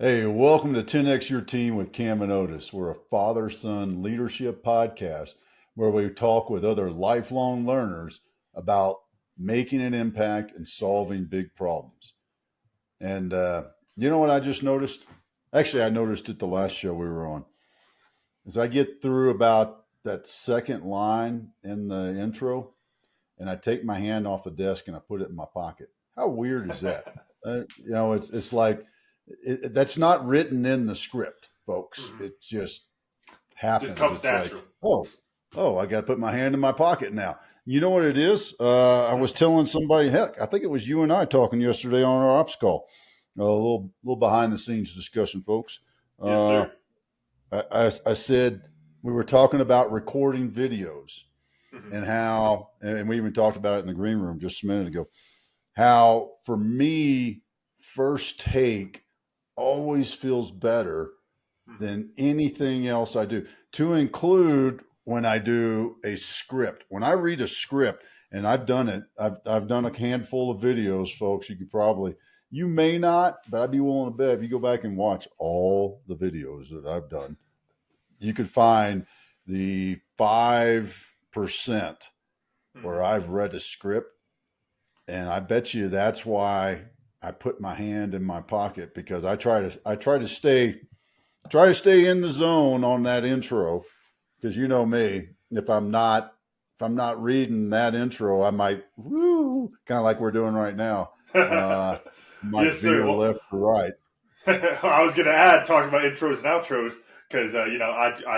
Hey, welcome to 10X Your Team with Cam and Otis. We're a father-son leadership podcast where we talk with other lifelong learners about making an impact and solving big problems. And you know what I just noticed? Actually, I noticed it the last show we were on. As I get through about that second line in the intro, and I take my hand off the desk and I put it in my pocket. How weird is that? It's like that's not written in the script, folks. Mm-hmm. It just happens. Just comes it's natural. Like, I got to put my hand in my pocket now. You know what it is? I was telling somebody, heck, I think it was you and I talking yesterday on our ops call. A little behind the scenes discussion, folks. Yes, sir. I said we were talking about recording videos Mm-hmm. and how, and we even talked about it in the green room just a minute ago, how for me, first take always feels better than anything else I do, to include when I do a script. When I read a script, and I've done it, I've done a handful of videos, folks. You may not, but I'd be willing to bet if you go back and watch all the videos that I've done, you could find the 5% where I've read a script. And I bet you that's why I put my hand in my pocket, because I try to stay in the zone on that intro, because you know me, if I'm not reading that intro, I might kind of like we're doing right now. Might Yes, sir. veer left or right. I was going to add, talking about intros and outros, because I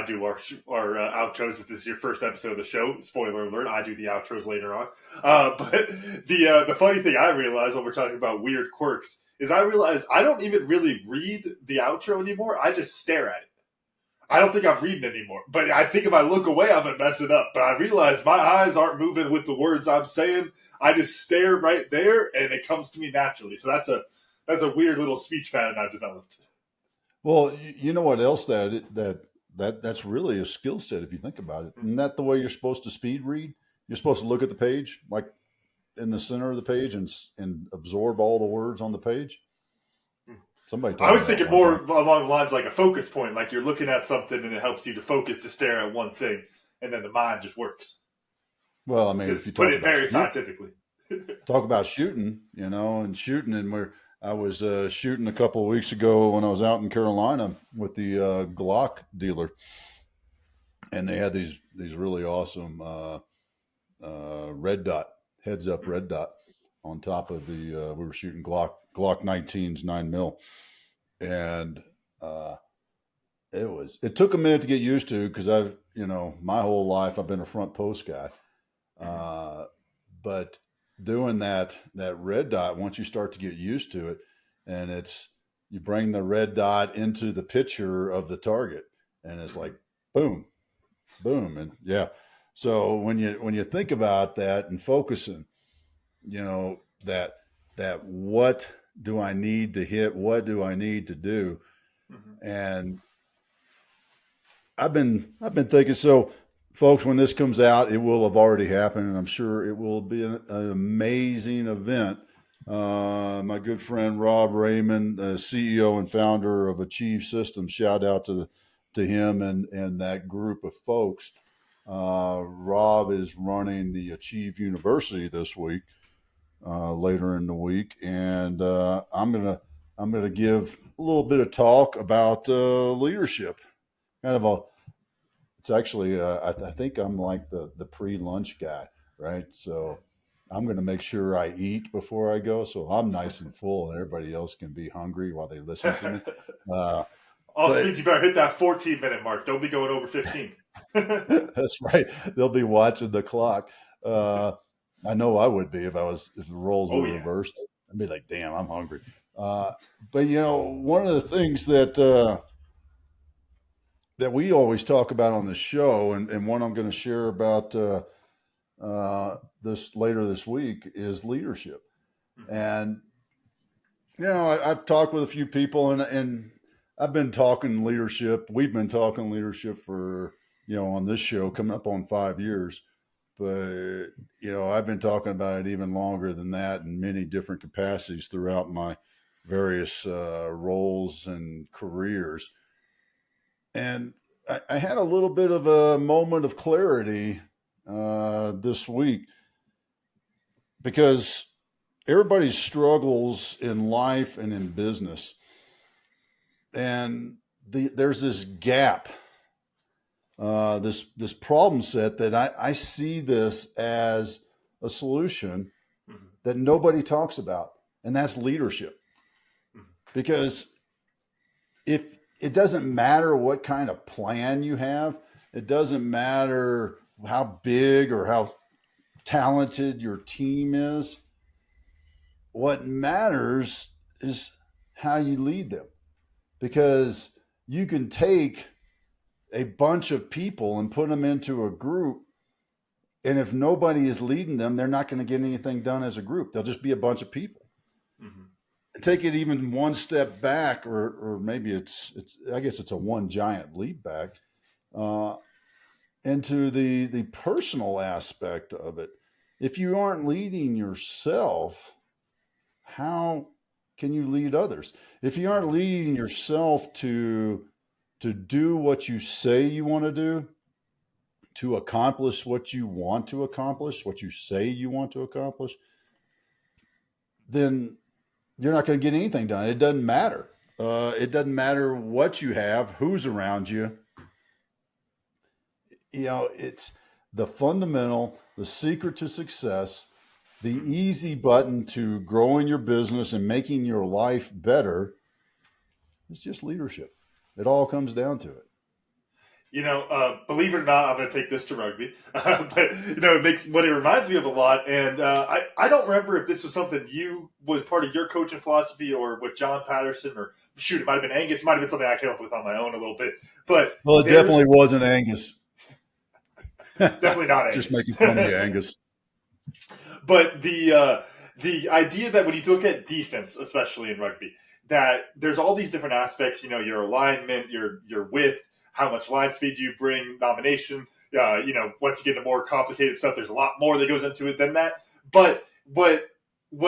do our outros. If this is your first episode of the show, spoiler alert, I do the outros later on. But the funny thing I realized when we're talking about weird quirks is I realize I don't even really read the outro anymore. I just stare at it. I don't think I'm reading anymore. But I think if I look away, I'm going to mess it up. But I realize my eyes aren't moving with the words I'm saying. I just stare right there, and it comes to me naturally. So that's a weird little speech pattern I've developed. Well, you know what else that's really a skill set if you think about it. Isn't that the way you're supposed to speed read? You're supposed to look at the page, like in the center of the page, and absorb all the words on the page. Somebody told I was me thinking more along the lines like a focus point, like you're looking at something and it helps you to focus to stare at one thing, and then the mind just works. Well, I mean, To if you put talk it about very scientifically. talk about shooting, and I was shooting a couple of weeks ago when I was out in Carolina with the Glock dealer, and they had these really awesome red dot, heads up red dot on top of the. We were shooting Glock 19s 9mm, and it took a minute to get used to, because my whole life I've been a front post guy, but doing that red dot, once you start to get used to it, and you bring the red dot into the picture of the target, and it's like boom, boom, and yeah. So when you think about that and focusing, that what do I need to hit, what do I need to do, and I've been thinking. So, folks, when this comes out, it will have already happened, and I'm sure it will be an amazing event. My good friend Rob Raymond, the CEO and founder of Achieve Systems, shout out to him and that group of folks. Rob is running the Achieve University this week, later in the week, and I'm gonna give a little bit of talk about leadership. It's actually, I think I'm like the pre-lunch guy, right? So I'm going to make sure I eat before I go, so I'm nice and full, and everybody else can be hungry while they listen to me. Also means you better hit that 14-minute mark. Don't be going over 15. That's right. They'll be watching the clock. I know I would be if the roles were reversed. I'd be like, damn, I'm hungry. But one of the things that we always talk about on the show, and one I'm going to share about this later this week, is leadership. And I've talked with a few people, and I've been talking leadership. We've been talking leadership for on this show coming up on 5 years. But I've been talking about it even longer than that in many different capacities throughout my various roles and careers. And I had a little bit of a moment of clarity this week, because everybody struggles in life and in business. And there's this gap, this problem set that I see this as a solution that nobody talks about, and that's leadership. Because if it doesn't matter what kind of plan you have, it doesn't matter how big or how talented your team is. What matters is how you lead them, because you can take a bunch of people and put them into a group, and if nobody is leading them, they're not going to get anything done as a group. They'll just be a bunch of people. Take it even one step back, or maybe it's I guess it's a one giant leap back into the personal aspect of it. If you aren't leading yourself, how can you lead others? If you aren't leading yourself to do what you say you want to do, to accomplish what you want to accomplish, what you say you want to accomplish, then you're not going to get anything done. It doesn't matter. It doesn't matter what you have, who's around you. You know, it's the fundamental, the secret to success, the easy button to growing your business and making your life better is just leadership. It all comes down to it. You know, believe it or not, I'm going to take this to rugby. But, you know, it reminds me of a lot. And I don't remember if this was something was part of your coaching philosophy, or with John Patterson, or shoot, it might have been Angus. It might have been something I came up with on my own a little bit. But well, it definitely wasn't Angus. Definitely not Angus. Just making fun of you, Angus. But the idea that when you look at defense, especially in rugby, that there's all these different aspects, you know, your alignment, your width, how much line speed you bring, nomination, you know, once you get into more complicated stuff, there's a lot more that goes into it than that. But what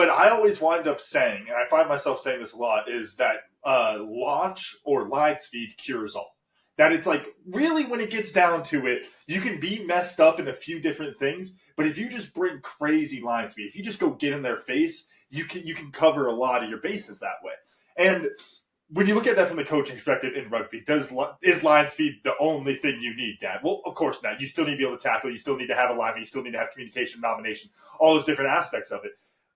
I always wind up saying, and I find myself saying this a lot, is that launch or line speed cures all. That it's like, really, when it gets down to it, you can be messed up in a few different things, but if you just bring crazy line speed, if you just go get in their face, you can cover a lot of your bases that way. And when you look at that from the coaching perspective in rugby, is line speed the only thing you need, Dad? Well, of course not. You still need to be able to tackle. You still need to have alignment. You still need to have communication, nomination, all those different aspects of it.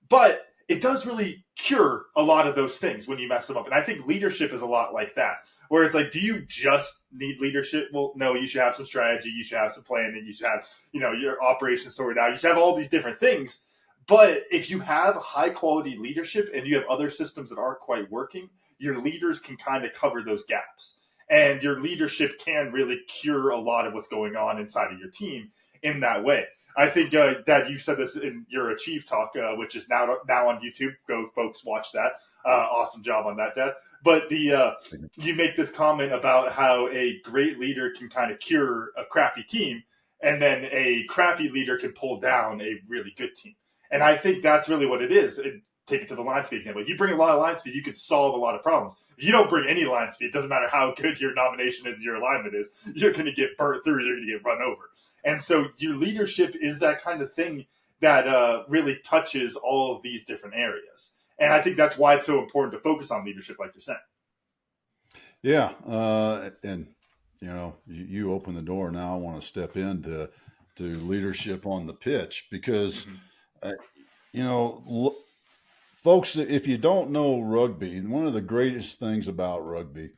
But it does really cure a lot of those things when you mess them up. And I think leadership is a lot like that, where it's like, do you just need leadership? Well, no, you should have some strategy. You should have some planning. You should have, you know, your operations sorted out. You should have all these different things. But if you have high quality leadership and you have other systems that aren't quite working, your leaders can kind of cover those gaps. And your leadership can really cure a lot of what's going on inside of your team in that way. I think, Dad, you said this in your Achieve Talk, which is now on YouTube. Go, folks, watch that. Awesome job on that, Dad. But you make this comment about how a great leader can kind of cure a crappy team, and then a crappy leader can pull down a really good team. And I think that's really what it is. Take it to the line speed example. You bring a lot of line speed, you can solve a lot of problems. If you don't bring any line speed, it doesn't matter how good your nomination is, your alignment is, you're going to get burnt through, you're going to get run over. And so your leadership is that kind of thing that really touches all of these different areas. And I think that's why it's so important to focus on leadership, like you're saying. Yeah. And, you know, you open the door. Now I want to step into leadership on the pitch, because, you know, folks, if you don't know rugby, one of the greatest things about rugby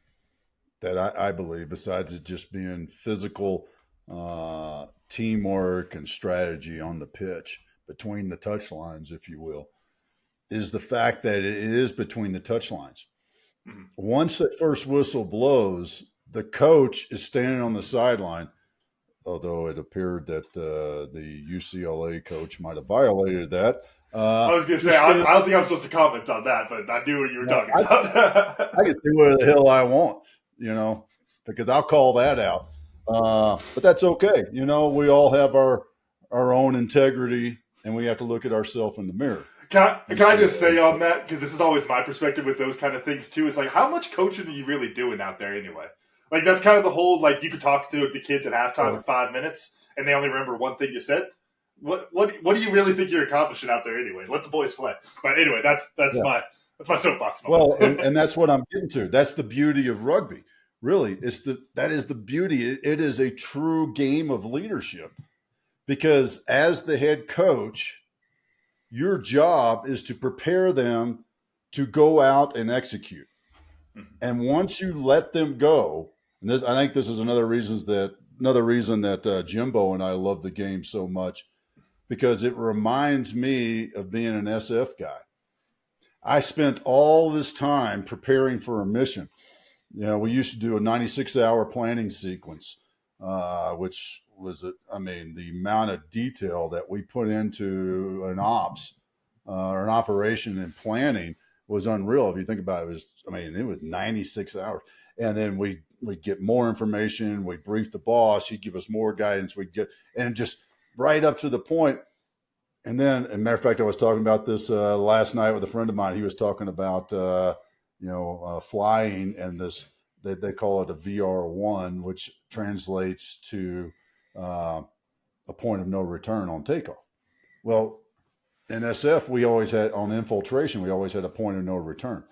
that I believe, besides it just being physical teamwork and strategy on the pitch, between the touch lines, if you will, is the fact that it is between the touch lines. Once that first whistle blows, the coach is standing on the sideline, although it appeared that the UCLA coach might have violated that. I was going to say, I don't think I'm supposed to comment on that, but I knew what you were talking about. I can say whatever the hell I want, you know, because I'll call that out. But that's okay. You know, we all have our own integrity, and we have to look at ourselves in the mirror. Can I just say on that, because this is always my perspective with those kind of things too, is like, how much coaching are you really doing out there anyway? Like, that's kind of the whole, like, you could talk to the kids at halftime for 5 minutes and they only remember one thing you said. What do you really think you're accomplishing out there anyway? Let the boys play. But anyway, that's my soapbox moment. Well, and that's what I'm getting to. That's the beauty of rugby. Really, that is the beauty. It is a true game of leadership, because as the head coach, your job is to prepare them to go out and execute. Mm-hmm. And once you let them go, and this, I think this is another reason that Jimbo and I love the game so much, because it reminds me of being an SF guy. I spent all this time preparing for a mission. You know, we used to do a 96-hour planning sequence, which was, the amount of detail that we put into an ops or an operation and planning was unreal. If you think about it, it was 96 hours. And then we'd get more information. We'd brief the boss. He'd give us more guidance. And just right up to the point. And then, as a matter of fact, I was talking about this last night with a friend of mine. He was talking about, flying, and this, they call it a VR1, which translates to a point of no return on takeoff. Well, in SF, we always had, on infiltration, we always had a point of no return.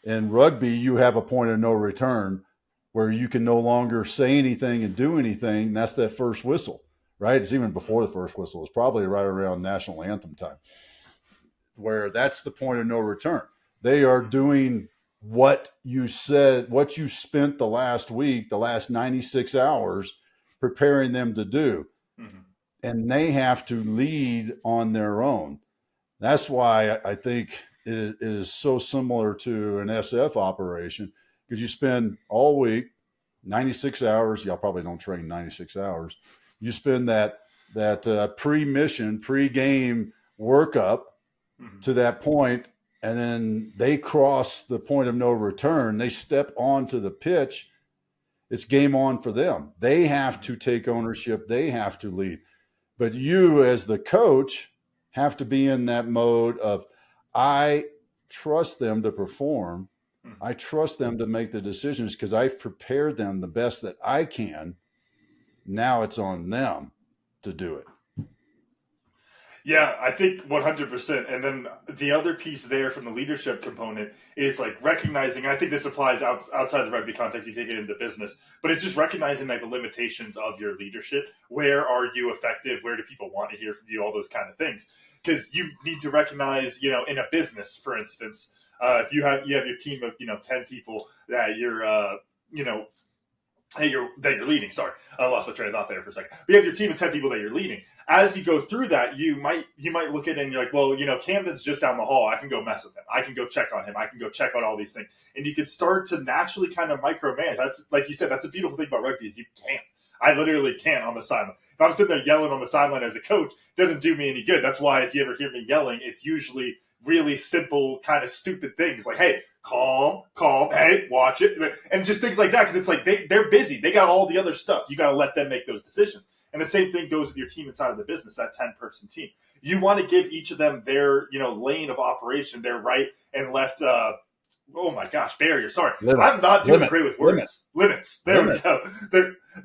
In rugby, you have a point of no return where you can no longer say anything and do anything. And that's that first whistle. Right? It's even before the first whistle. It's probably right around national anthem time, where that's the point of no return. They are doing what you said, what you spent the last week, the last 96 hours preparing them to do. Mm-hmm. And they have to lead on their own. That's why I think it is so similar to an SF operation, because you spend all week, 96 hours. Y'all probably don't train 96 hours. You spend that pre-mission, pre-game workup mm-hmm. to that point, and then they cross the point of no return. They step onto the pitch. It's game on for them. They have to take ownership. They have to lead. But you, as the coach, have to be in that mode of, I trust them to perform. Mm-hmm. I trust them to make the decisions because I've prepared them the best that I can. Now it's on them to do it. Yeah, I think 100%. And then the other piece there from the leadership component is like recognizing, and I think this applies outside the rugby context, you take it into business, but it's just recognizing like the limitations of your leadership. Where are you effective? Where do people want to hear from you? All those kind of things. Because you need to recognize, in a business, for instance, if you have your team of, 10 people that you're, that you're leading. Sorry, I lost my train of thought there for a second. But you have your team of 10 people that you're leading. As you go through that, you might look at it and you're like, well, Camden's just down the hall. I can go mess with him. I can go check on him. I can go check on all these things. And you can start to naturally kind of micromanage. That's, like you said, that's a beautiful thing about rugby is you can't. I literally can't on the sideline. If I'm sitting there yelling on the sideline as a coach, it doesn't do me any good. That's why if you ever hear me yelling, it's usually really simple, kind of stupid things like, hey, calm, hey, watch it. And just things like that, because it's like they're busy. They got all the other stuff. You got to let them make those decisions. And the same thing goes with your team inside of the business, that 10-person team. You want to give each of them their, lane of operation, their right and left, oh my gosh, barrier. Sorry. I'm not doing great with words. Limits. There we go.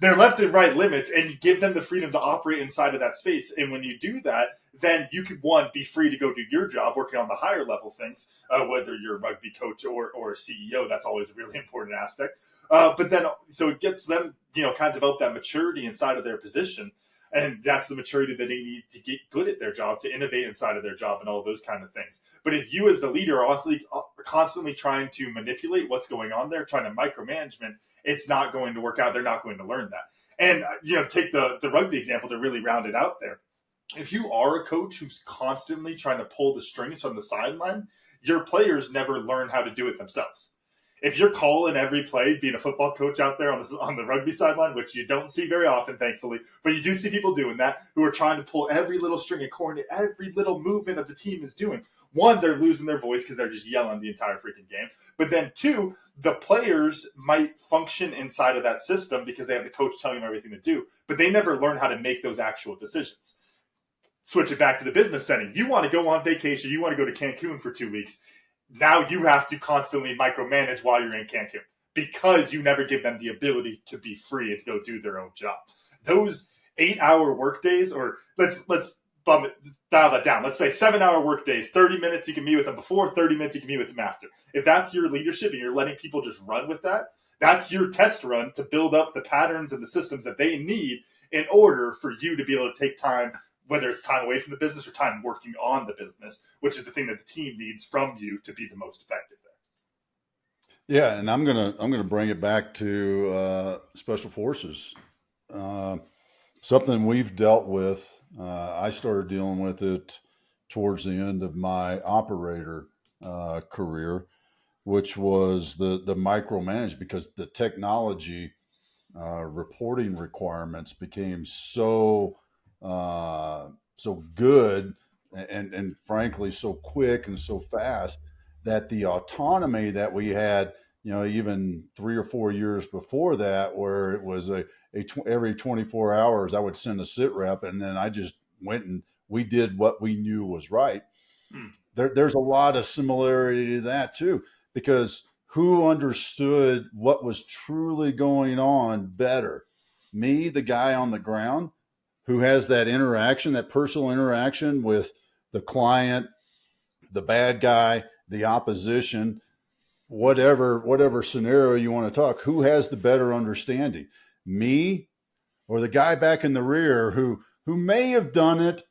They're left and right limits, and you give them the freedom to operate inside of that space. And when you do that, then you could, one, be free to go do your job, working on the higher level things, whether you're a rugby coach or a CEO. That's always a really important aspect. But then, so it gets them, kind of develop that maturity inside of their position. And that's the maturity that they need to get good at their job, to innovate inside of their job and all those kind of things. But if you as the leader are constantly trying to manipulate what's going on there, trying to micromanagement, it's not going to work out. They're not going to learn that. And, take the rugby example to really round it out there. If you are a coach who's constantly trying to pull the strings from the sideline, your players never learn how to do it themselves. If you're calling every play, being a football coach out there on the rugby sideline, which you don't see very often, thankfully, but you do see people doing that, who are trying to pull every little string and coordinate every little movement that the team is doing. One, they're losing their voice because they're just yelling the entire freaking game. But then two, the players might function inside of that system because they have the coach telling them everything to do, but they never learn how to make those actual decisions. switch it back to the business setting. You want to go on vacation. You want to go to Cancun for 2 weeks. Now you have to constantly micromanage while you're in Cancun because you never give them the ability to be free and to go do their own job. Those 8-hour work days, or let's dial that down. Let's say 7-hour work days, 30 minutes you can meet with them before, 30 minutes you can meet with them after. If that's your leadership and you're letting people just run with that, that's your test run to build up the patterns and the systems that they need in order for you to be able to take time, whether it's time away from the business or time working on the business, which is the thing that the team needs from you to be the most effective there. Yeah, and I'm gonna bring it back to special forces. Something we've dealt with. I started dealing with it towards the end of my operator career, which was the micromanage, because the technology reporting requirements became so good and frankly so quick and so fast that the autonomy that we had, even 3 or 4 years before that, where it was every 24 hours I would send a sit rep, and then I just went and we did what we knew was right. There's a lot of similarity to that too, because who understood what was truly going on better? Me, the guy on the ground who has that interaction, that personal interaction with the client, the bad guy, the opposition, whatever scenario you want to talk, who has the better understanding? Me or the guy back in the rear who may have done it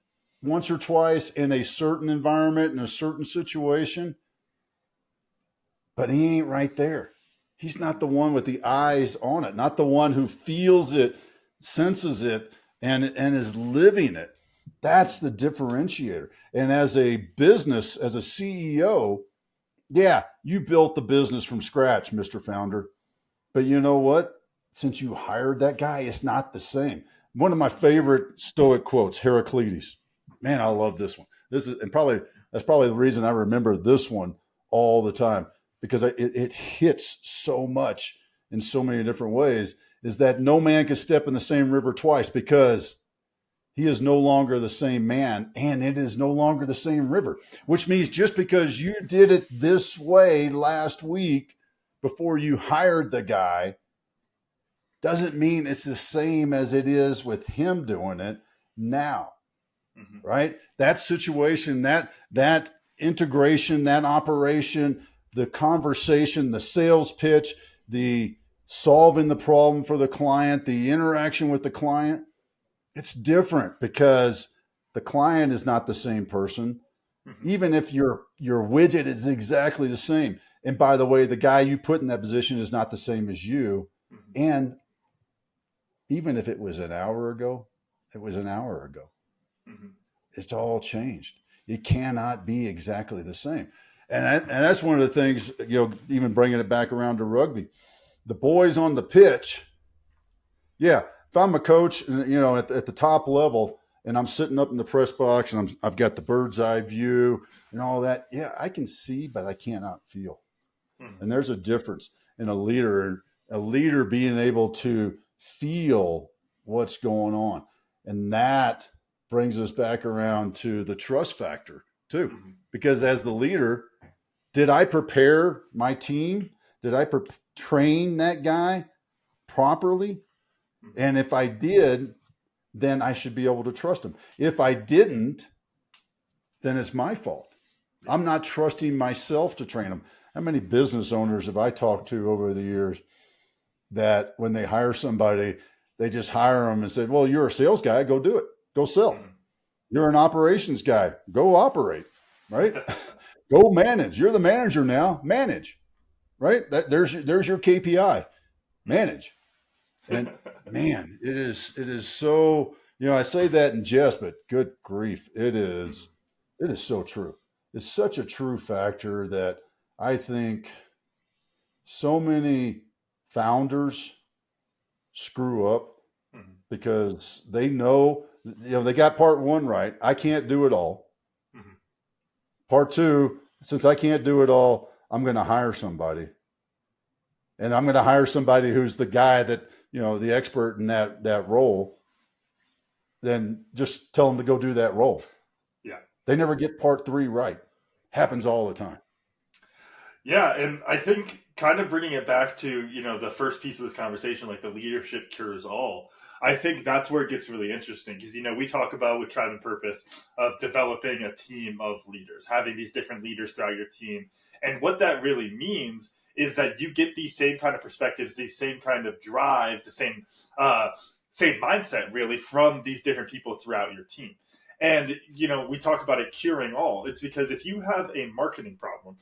once or twice in a certain environment, in a certain situation, but he ain't right there. He's not the one with the eyes on it, not the one who feels it, senses it, and is living it. That's the differentiator. And as a business, as a CEO, yeah, you built the business from scratch, Mr. Founder. But you know what? Since you hired that guy, it's not the same. One of my favorite Stoic quotes, Heraclitus. Man, I love this one. That's probably the reason I remember this one all the time, because it hits so much in so many different ways, is that no man can step in the same river twice, because he is no longer the same man and it is no longer the same river, which means just because you did it this way last week before you hired the guy doesn't mean it's the same as it is with him doing it now. Right? That situation, that integration, that operation, the conversation, the sales pitch, the solving the problem for the client, the interaction with the client, it's different because the client is not the same person. Even if your widget is exactly the same. And by the way, the guy you put in that position is not the same as you. And even if it was an hour ago, it was an hour ago. It's all changed. It cannot be exactly the same. And that's one of the things, even bringing it back around to rugby. The boys on the pitch, yeah, if I'm a coach, at the top level and I'm sitting up in the press box and I've got the bird's eye view and all that, yeah, I can see, but I cannot feel. And there's a difference in a leader being able to feel what's going on. And that brings us back around to the trust factor too, because as the leader, did I prepare my team? Did I train that guy properly? And if I did, then I should be able to trust him. If I didn't, then it's my fault. I'm not trusting myself to train him. How many business owners have I talked to over the years that when they hire somebody, they just hire them and say, well, you're a sales guy, go do it. Go sell. You're an operations guy. Go operate, right? Go manage. You're the manager now. Manage, right? There's your KPI. Manage. And man, it is so, I say that in jest, but good grief, it is so true. It's such a true factor that I think so many founders screw up because they know, they got part one right. I can't do it all. Part two, since I can't do it all, I'm going to hire somebody. And I'm going to hire somebody who's the guy that, the expert in that role. then just tell them to go do that role. Yeah. They never get part 3 right. Happens all the time. Yeah, and I think kind of bringing it back to, the first piece of this conversation, like the leadership cures all. I think that's where it gets really interesting because, we talk about with Tribe and Purpose of developing a team of leaders, having these different leaders throughout your team. And what that really means is that you get these same kind of perspectives, these same kind of drive, the same mindset really from these different people throughout your team. And, we talk about it curing all. It's because if you have a marketing problem,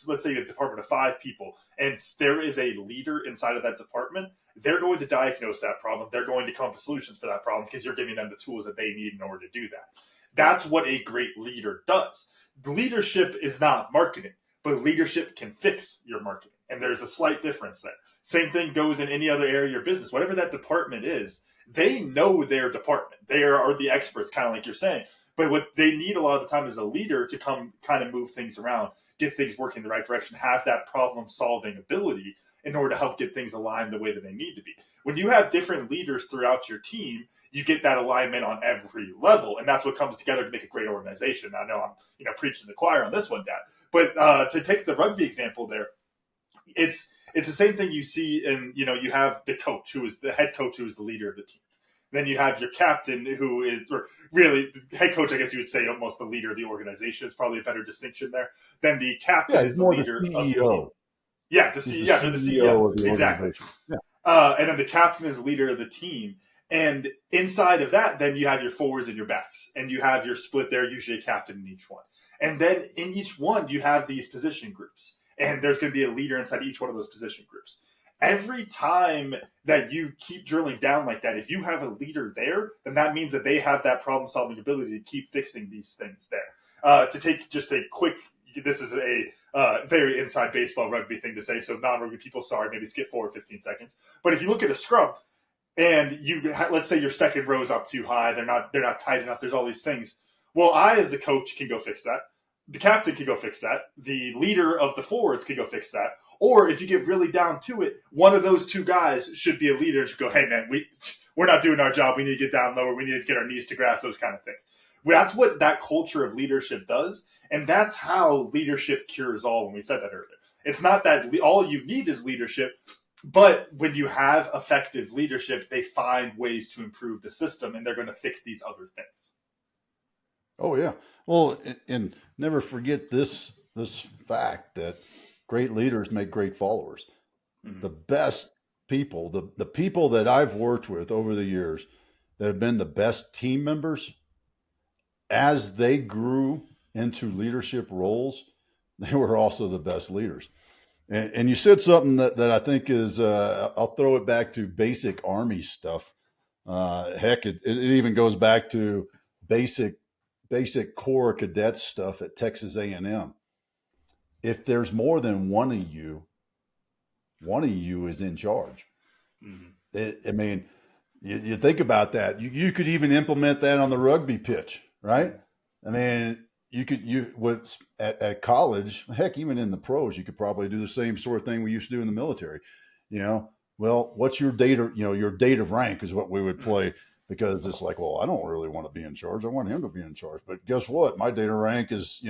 let's say a department of 5 people, and there is a leader inside of that department, they're going to diagnose that problem. They're going to come up with solutions for that problem because you're giving them the tools that they need in order to do that. That's what a great leader does. Leadership is not marketing, but leadership can fix your marketing. And there's a slight difference there. Same thing goes in any other area of your business. Whatever that department is, they know their department. They are the experts, kind of like you're saying. But what they need a lot of the time is a leader to come kind of move things around, get things working in the right direction, have that problem-solving ability in order to help get things aligned the way that they need to be. When you have different leaders throughout your team, you get that alignment on every level, and that's what comes together to make a great organization. I know I'm preaching to the choir on this one, Dad. But to take the rugby example there, it's the same thing you see in, you have the coach who is the head coach who is the leader of the team. Then you have your captain who is, or really the head coach, I guess you would say almost the leader of the organization. It's probably a better distinction there. Then the captain is the leader of the team. Yeah, the CEO. They're the CEO of the exactly. Yeah. And then the captain is the leader of the team. And inside of that, then you have your forwards and your backs. And you have your split there, usually a captain in each one. And then in each one, you have these position groups. And there's going to be a leader inside each one of those position groups. Every time that you keep drilling down like that, if you have a leader there, then that means that they have that problem-solving ability to keep fixing these things there. To take just a quick, this is a very inside baseball rugby thing to say, so non-rugby people, sorry, maybe skip forward 15 seconds. But if you look at a scrum, and let's say your second row is up too high, they're not tight enough, there's all these things. Well, I, as the coach, can go fix that. The captain can go fix that. The leader of the forwards can go fix that. Or if you get really down to it, one of those 2 guys should be a leader and should go, hey, man, we're not doing our job. We need to get down lower. We need to get our knees to grass, those kind of things. That's what that culture of leadership does. And that's how leadership cures all when we said that earlier. It's not that all you need is leadership, but when you have effective leadership, they find ways to improve the system and they're going to fix these other things. Oh, yeah. Well, and never forget this fact that great leaders make great followers. Mm-hmm. The best people, the people that I've worked with over the years that have been the best team members, as they grew into leadership roles, they were also the best leaders. And you said something that I think is, I'll throw it back to basic Army stuff. Heck, it even goes back to basic core cadet stuff at Texas A&M. If there's more than one of you is in charge. Mm-hmm. You think about that. You could even implement that on the rugby pitch, right? I mean, at college, heck, even in the pros, you could probably do the same sort of thing we used to do in the military. Well, what's your date of rank is what we would play, because it's like, well, I don't really want to be in charge. I want him to be in charge. But guess what? My date of rank is,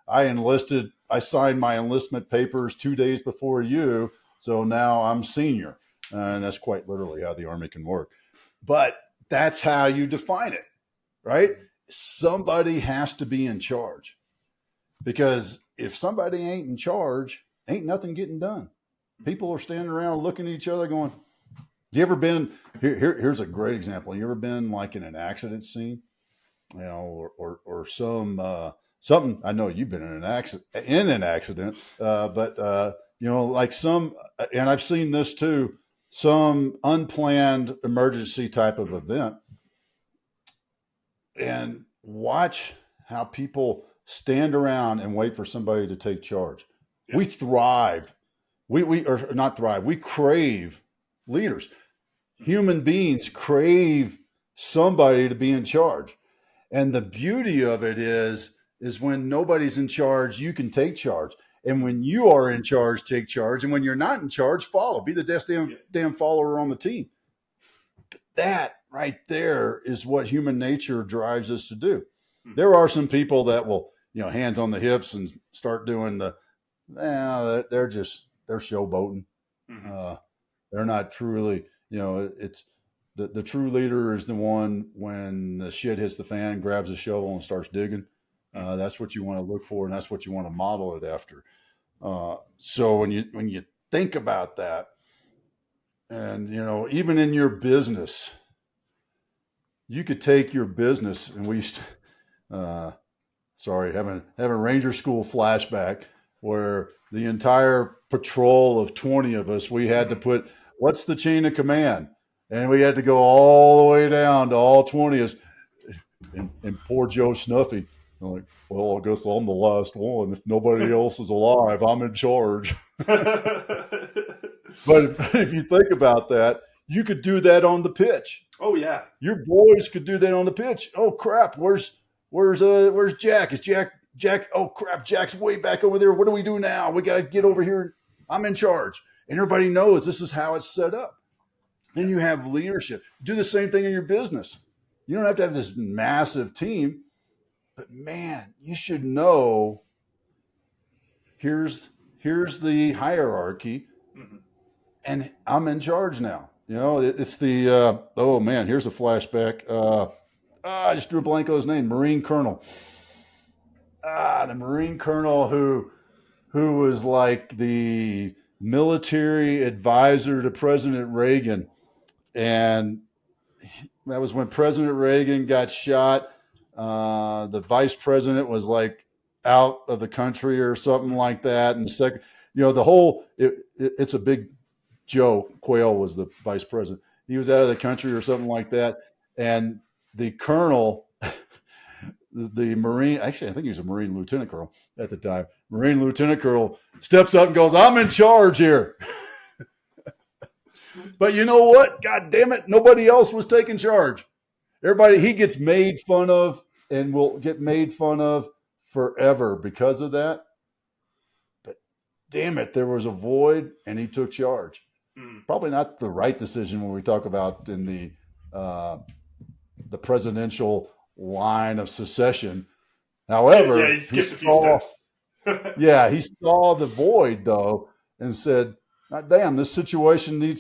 I signed my enlistment papers 2 days before you. So now I'm senior. And that's quite literally how the Army can work. But that's how you define it, right? Somebody has to be in charge, because if somebody ain't in charge, ain't nothing getting done. People are standing around looking at each other going, you ever been here's a great example. You ever been like in an accident scene, or something? I know you've been in an accident, but like some, and I've seen this too, some unplanned emergency type of event, and watch how people stand around and wait for somebody to take charge. Yeah. We thrive. We or not thrive. We crave leaders. Human beings crave somebody to be in charge. And the beauty of it is when nobody's in charge, you can take charge. And when you are in charge, take charge. And when you're not in charge, follow. Be the damn follower on the team. That right there is what human nature drives us to do. Mhm. There are some people that will, hands on the hips and start doing they're showboating. Mhm. They're not truly, it's the true leader is the one when the shit hits the fan, grabs a shovel and starts digging. That's what you want to look for, and that's what you want to model it after. So when you think about that, and even in your business, you could take your business, and we used to, having Ranger School flashback where the entire patrol of 20 of us, we had to put what's the chain of command, and we had to go all the way down to all 20 of us, and poor Joe Snuffy. I'm like, well, I guess I'm the last one. If nobody else is alive, I'm in charge. But if you think about that, you could do that on the pitch. Oh yeah, your boys could do that on the pitch. Oh crap, where's Jack? Is Jack? Oh crap, Jack's way back over there. What do we do now? We got to get over here. I'm in charge, and everybody knows this is how it's set up. Then you have leadership. Do the same thing in your business. You don't have to have this massive team, but man, you should know. Here's the hierarchy, and I'm in charge now. It's the oh man, here's a flashback. I just drew a blank on his name. Marine Colonel. The Marine Colonel who was like the military advisor to President Reagan, and that was when President Reagan got shot. The vice president was like out of the country or something like that, and the whole it's a big. Joe Quayle was the vice president. He was out of the country or something like that. And the colonel, the Marine, actually, I think he was a Marine lieutenant colonel at the time. Marine lieutenant colonel steps up and goes, I'm in charge here. But you know what? God damn it. Nobody else was taking charge. He gets made fun of and will get made fun of forever because of that. But damn it, there was a void and he took charge. Probably not the right decision when we talk about in the presidential line of secession. However, he skipped a few steps. He saw the void though and said, "God damn, this situation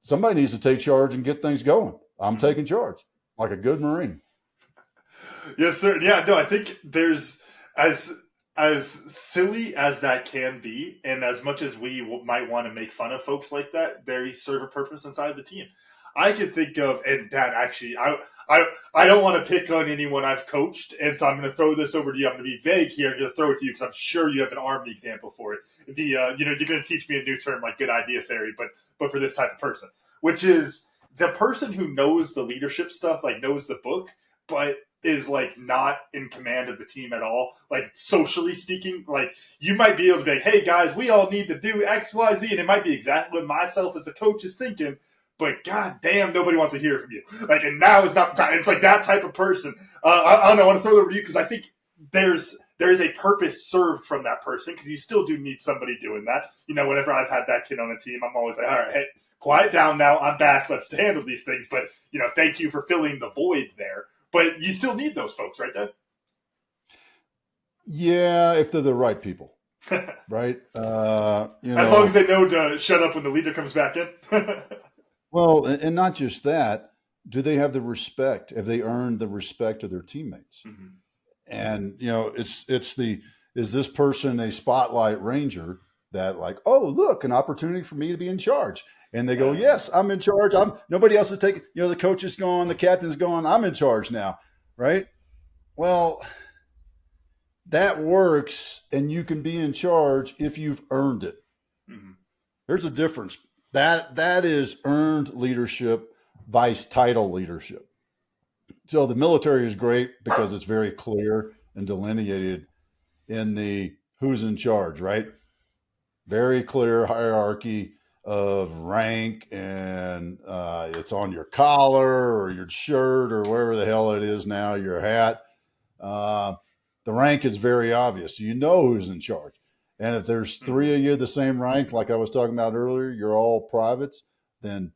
somebody needs to take charge and get things going. I'm taking charge like a good Marine." Yes, sir. Yeah, no, I think there's as silly as that can be, and as much as we might want to make fun of folks like that, they serve a purpose inside the team. I can think of, and that actually, I don't want to pick on anyone I've coached, and so I'm going to throw this over to you. I'm going to be vague here. I'm going to throw it to you because I'm sure you have an Army example for it. You're going to teach me a new term like good idea fairy, but for this type of person, which is the person who knows the leadership stuff, like knows the book, but is like not in command of the team at all. Like socially speaking, like you might be able to be like, hey guys, we all need to do X, Y, Z. And it might be exactly what myself as a coach is thinking, but god damn, nobody wants to hear from you. Like, and now is not the time. It's like that type of person. I don't know. I want to throw it over to you because I think there is a purpose served from that person because you still do need somebody doing that. Whenever I've had that kid on a team, I'm always like, all right, hey, quiet down now. I'm back. Let's handle these things. But, thank you for filling the void there. But you still need those folks, right, Dad? Yeah, if they're the right people, right? As long as they know to shut up when the leader comes back in. Well, and not just that. Do they have the respect? Have they earned the respect of their teammates? Mm-hmm. And is this person a spotlight ranger that like, oh look, an opportunity for me to be in charge? And they go, yes, I'm in charge. Nobody else is taking, the coach is gone, the captain's gone, I'm in charge now, right? Well, that works, and you can be in charge if you've earned it. Mm-hmm. There's a difference. That is earned leadership, vice title leadership. So the military is great because it's very clear and delineated in the who's in charge, right? Very clear hierarchy of rank, and it's on your collar or your shirt or wherever the hell it is now, your hat. The rank is very obvious. You know who's in charge. And if there's three of you the same rank, like I was talking about earlier, you're all privates, then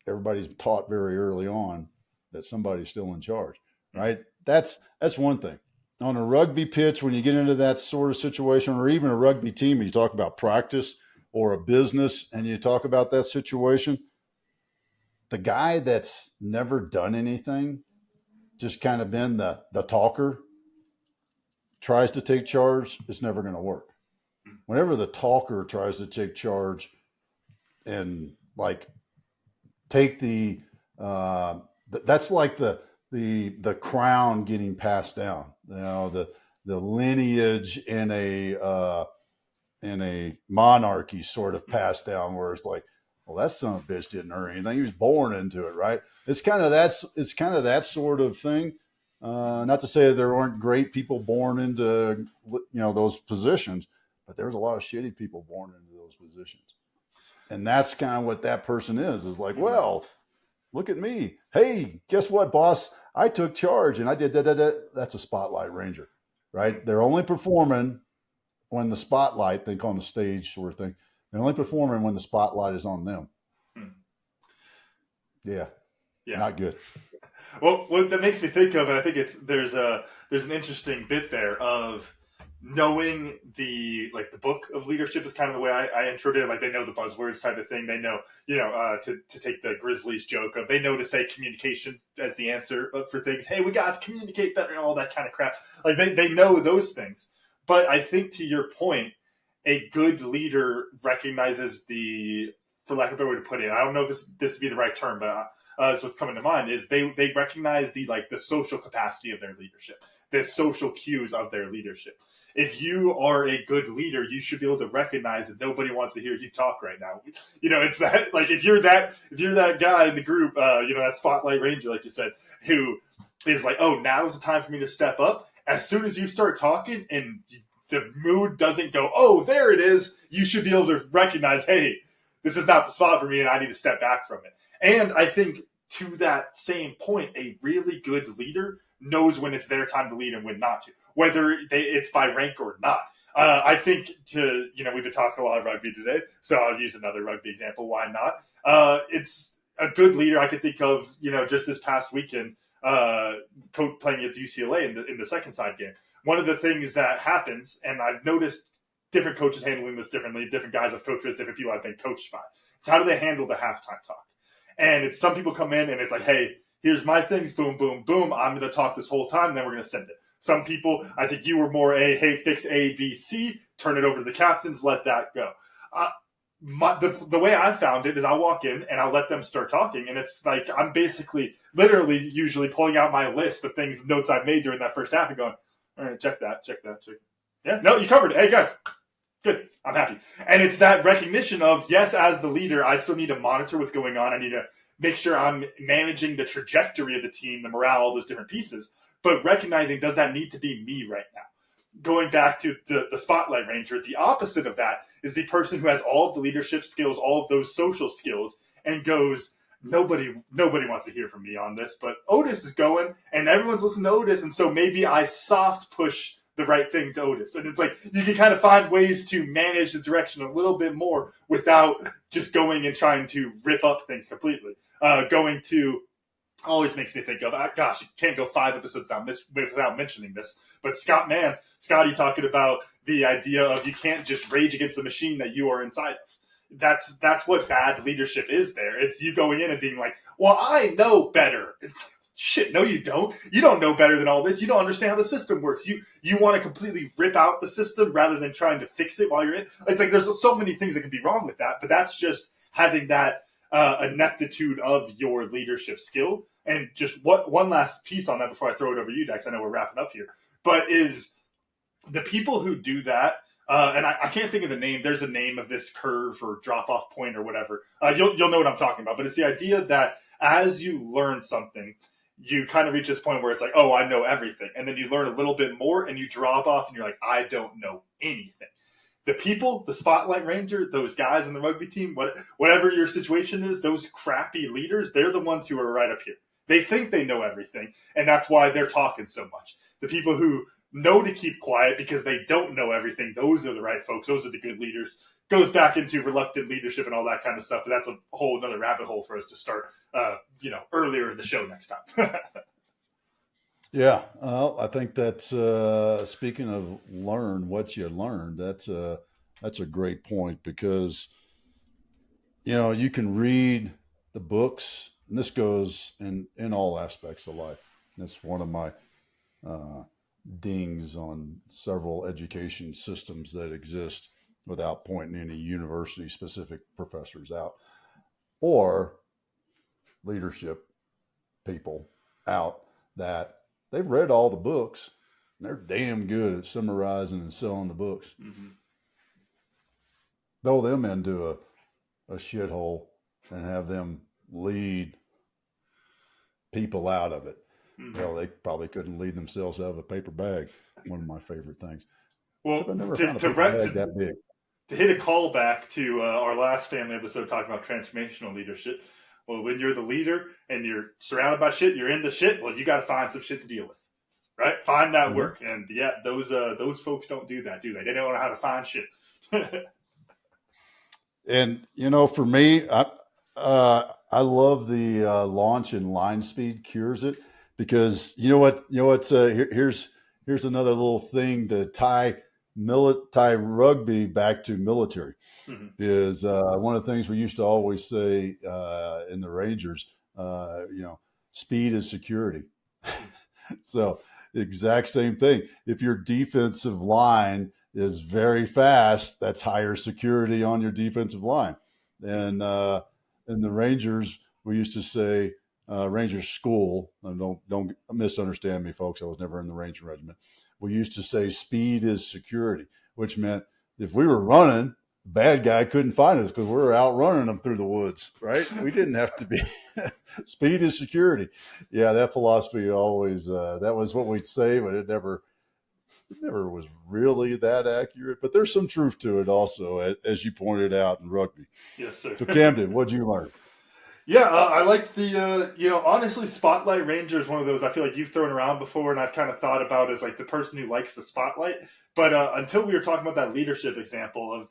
everybody's taught very early on that somebody's still in charge, right? That's one thing. On a rugby pitch, when you get into that sort of situation, or even a rugby team, and you talk about practice or a business and you talk about that situation, the guy that's never done anything, just kind of been the talker, tries to take charge, it's never going to work. Whenever the talker tries to take charge and like take that's like the crown getting passed down, the lineage in a monarchy sort of passed down, where it's like, well, that son of a bitch didn't earn anything, he was born into it, right? It's kind of that sort of thing. Not to say that there aren't great people born into those positions, but there's a lot of shitty people born into those positions. And that's kind of what that person is like, well, look at me. Hey, guess what, boss? I took charge and I did that. That's a spotlight ranger, right? They're only performing when the spotlight, think on the stage sort of thing. They're only performing when the spotlight is on them. Yeah. Not good. Well, what that makes me think of, and I think there's an interesting bit there of knowing the book of leadership is kind of the way I introed it. Like, they know the buzzwords type of thing. They know, to take the Grizzlies joke of, they know to say communication as the answer for things. Hey, we got to communicate better and all that kind of crap. Like, they know those things. But I think, to your point, a good leader recognizes for lack of a better way to put it, I don't know if this would be the right term, but that's what's coming to mind, is they recognize the social capacity of their leadership, the social cues of their leadership. If you are a good leader, you should be able to recognize that nobody wants to hear you talk right now. It's that, like, if you're that guy in the group, that spotlight ranger, like you said, who is like, oh, now's the time for me to step up. As soon as you start talking and the mood doesn't go, oh, there it is, you should be able to recognize, hey, this is not the spot for me and I need to step back from it. And I think, to that same point, a really good leader knows when it's their time to lead and when not to, whether it's by rank or not. I think we've been talking a lot of rugby today, so I'll use another rugby example. Why not? It's a good leader I could think of, just this past weekend, coach playing against UCLA in the second side game. One of the things that happens, and I've noticed different coaches handling this differently, different guys I've coached with, different people I've been coached by. It's how do they handle the halftime talk? And it's some people come in and it's like, hey, here's my things, boom, boom, boom. I'm going to talk this whole time, and then we're going to send it. Some people, I think you were more hey, fix A, B, C, turn it over to the captains, let that go. The way I found it is I walk in and I'll let them start talking. And it's like, I'm basically, literally, usually pulling out my list of notes I've made during that first half and going, all right, check that. Yeah, no, you covered it. Hey, guys. Good. I'm happy. And it's that recognition of, yes, as the leader, I still need to monitor what's going on. I need to make sure I'm managing the trajectory of the team, the morale, all those different pieces. But recognizing, does that need to be me right now? Going back to the spotlight ranger, the opposite of that is the person who has all of the leadership skills, all of those social skills, and goes, nobody wants to hear from me on this, but Otis is going, and everyone's listening to Otis, and so maybe I soft push the right thing to Otis. And it's like, you can kind of find ways to manage the direction a little bit more without just going and trying to rip up things completely. Always makes me think of, gosh, you can't go 5 episodes without mentioning this, but Scotty talking about the idea of you can't just rage against the machine that you are inside of. That's what bad leadership is there. It's you going in and being like, well, I know better. It's shit, no, you don't. You don't know better than all this. You don't understand how the system works. You want to completely rip out the system rather than trying to fix it while you're in. It's like there's so many things that can be wrong with that, but that's just having that ineptitude of your leadership skill. And just one last piece on that before I throw it over to you, Dex. I know we're wrapping up here, but is the people who do that, and I can't think of the name. There's a name of this curve or drop-off point or whatever. You'll know what I'm talking about, but it's the idea that as you learn something, you kind of reach this point where it's like, oh, I know everything. And then you learn a little bit more and you drop off and you're like, I don't know anything. The people, the spotlight ranger, those guys in the rugby team, whatever your situation is, those crappy leaders, they're the ones who are right up here. They think they know everything, and that's why they're talking so much. The people who know to keep quiet because they don't know everything, those are the right folks. Those are the good leaders goes back into reluctant leadership and all that kind of stuff. But that's a whole another rabbit hole for us to start, earlier in the show next time. Yeah, I think that's speaking of learn what you learned. That's a great point because you can read the books, and this goes in all aspects of life. That's one of my dings on several education systems that exist without pointing any university specific professors out or leadership people out that they've read all the books and they're damn good at summarizing and selling the books. Mm-hmm. Throw them into a shithole and have them lead people out of it. Mm-hmm. Well, they probably couldn't lead themselves out of a paper bag. One of my favorite things. Well, I've never found a paper bag that big. To hit a callback to our last family episode talking about transformational leadership. Well, when you're the leader and you're surrounded by shit, you're in the shit. Well, you got to find some shit to deal with, right? Find that work, and those folks don't do that, do they? They don't know how to find shit. And for me, I love the launch and line speed cures it because here's another little thing to tie rugby back to military. Mm-hmm. Is one of the things we used to always say in the Rangers, speed is security. So exact same thing. If your defensive line is very fast, that's higher security on your defensive line. And in the Rangers, we used to say, Rangers school, and don't misunderstand me, folks, I was never in the Ranger Regiment. We used to say speed is security, which meant if we were running, the bad guy couldn't find us because we were outrunning them through the woods, right? We didn't have to be. Speed is security. Yeah, that philosophy always, that was what we'd say, but it never was really that accurate. But there's some truth to it also, as you pointed out in rugby. Yes, sir. So Camden, what'd you learn? Yeah, I like the, honestly, Spotlight Ranger is one of those I feel like you've thrown around before and I've kind of thought about as like the person who likes the spotlight. But until we were talking about that leadership example of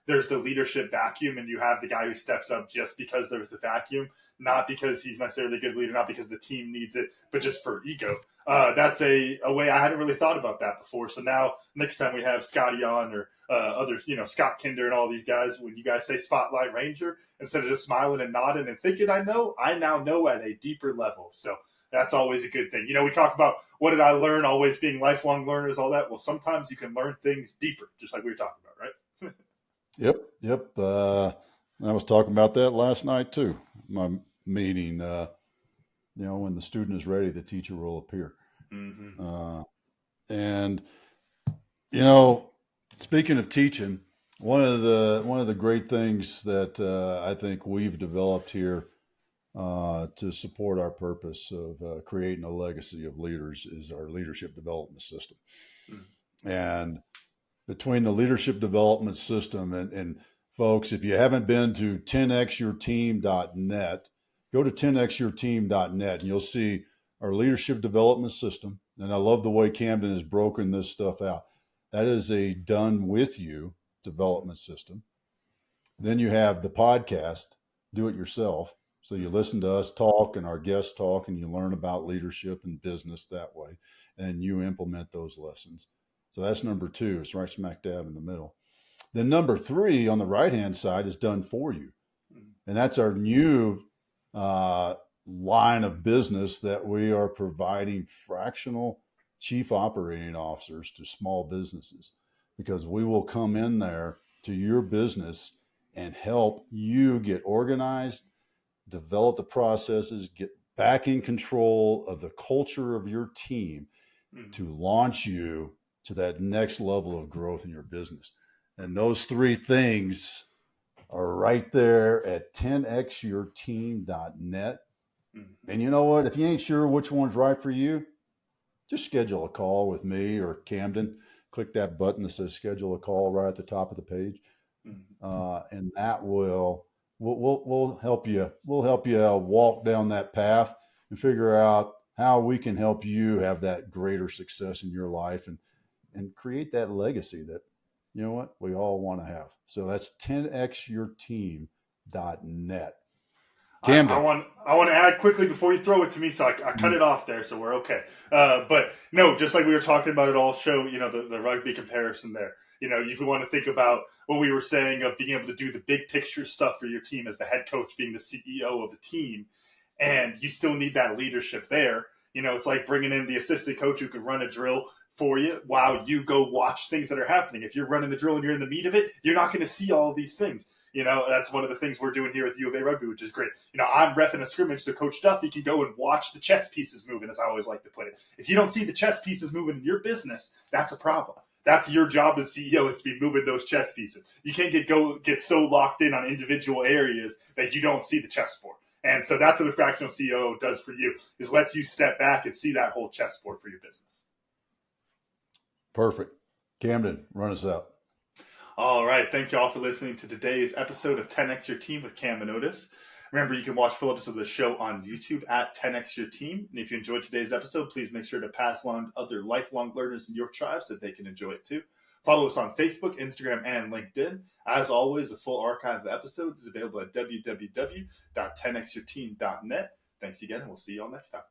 there's the leadership vacuum and you have the guy who steps up just because there's the vacuum, not because he's necessarily a good leader, not because the team needs it, but just for ego. That's a way I hadn't really thought about that before. So now next time we have Scotty on or others, Scott Kinder and all these guys, when you guys say Spotlight Ranger, instead of just smiling and nodding and thinking I now know at a deeper level. So that's always a good thing. We talk about what did I learn, always being lifelong learners, all that. Well, sometimes you can learn things deeper, just like we were talking about, right? Yep. I was talking about that last night too. My meeting, when the student is ready, the teacher will appear. Mm-hmm. And speaking of teaching, one of the great things that I think we've developed here to support our purpose of creating a legacy of leaders is our leadership development system. Mm-hmm. And between the leadership development system and folks, if you haven't been to 10xyourteam.net, go to 10xyourteam.net and you'll see our leadership development system. And I love the way Camden has broken this stuff out. That is a done with you development system. Then you have the podcast, do it yourself. So you listen to us talk and our guests talk and you learn about leadership and business that way. And you implement those lessons. So that's number 2. It's right smack dab in the middle. Then number 3 on the right-hand side is done for you. And that's our new line of business that we are providing fractional chief operating officers to small businesses, because we will come in there to your business and help you get organized, develop the processes, get back in control of the culture of your team to launch you to that next level of growth in your business. And those 3 things are right there at 10xyourteam.net. Mm-hmm. And you know what? If you ain't sure which one's right for you, just schedule a call with me or Camden. Click that button that says schedule a call right at the top of the page. Mm-hmm. And that we'll help you. We'll help you walk down that path and figure out how we can help you have that greater success in your life and create that legacy that, you know what? We all want to have. So that's 10xyourteam.net. I want to add quickly before you throw it to me, so I cut it off there, so we're okay. But no, just like we were talking about it all show, the rugby comparison there. If you want to think about what we were saying of being able to do the big picture stuff for your team as the head coach being the CEO of the team, and you still need that leadership there. It's like bringing in the assistant coach who can run a drill for you while you go watch things that are happening. If you're running the drill and you're in the meat of it, you're not going to see all of these things. That's one of the things we're doing here with U of A Rugby, which is great. I'm reffing a scrimmage, so Coach Duffy can go and watch the chess pieces moving, as I always like to put it. If you don't see the chess pieces moving in your business, that's a problem. That's your job as CEO, is to be moving those chess pieces. You can't get so locked in on individual areas that you don't see the chessboard. And so that's what a fractional CEO does for you, is lets you step back and see that whole chessboard for your business. Perfect. Camden, run us out. All right. Thank you all for listening to today's episode of 10X Your Team with Camden and Otis. Remember, you can watch full episodes of the show on YouTube at 10X Your Team. And if you enjoyed today's episode, please make sure to pass along to other lifelong learners in your tribe so that they can enjoy it too. Follow us on Facebook, Instagram, and LinkedIn. As always, the full archive of episodes is available at www.10xyourteam.net. Thanks again, and we'll see you all next time.